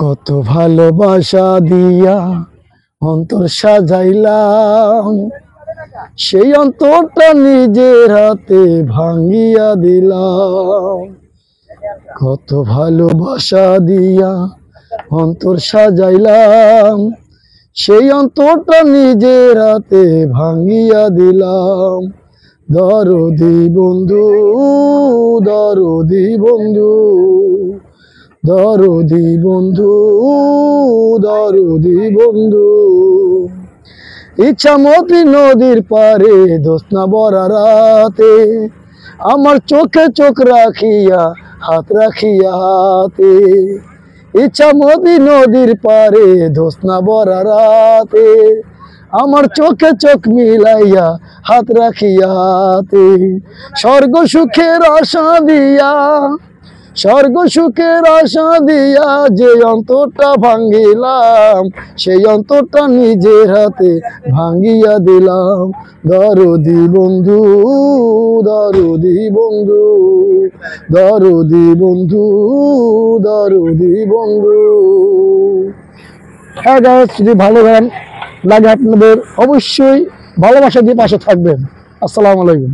কত ভালোবাসা দিয়া অন্তর সাজাইলাম, সেই অন্তরটা নিজের হাতে ভাঙিয়া দিলাম। কত ভালোবাসা দিয়া অন্তর সাজাইলাম, সেই অন্তরটা নিজের হাতে ভাঙিয়া দিলাম। দরদি বন্ধু, দরদি বন্ধু, দরদি বন্ধু, দরদি বন্ধু। ইচ্ছামতি নদীর পারে ধোসনা ভরা রাতে, আমার চোখে চোখ রাখিয়া হাত রাখিয়া হাতে। ইচ্ছামতি নদীর পারে ধোসনা ভরা রাতে, আমার চোখে চোখ মিলাইয়া হাত রাখিয়া হাতে। স্বর্গ সুখের আশা দিয়া, স্বর্গ সুখের আশা দিয়া যে অন্তরটা ভাঙ্গিলাম, সেই অন্তরটা নিজের হাতে ভাঙ্গিয়া দিলাম। দরদি বন্ধু, দরদি বন্ধু, দরদি বন্ধু, দরদি বন্ধু। হ্যাঁ গাইস, যদি ভালো গান লাগে আপনাদের অবশ্যই ভালোবাসা দিয়ে পাশে থাকবেন। আসসালামু আলাইকুম।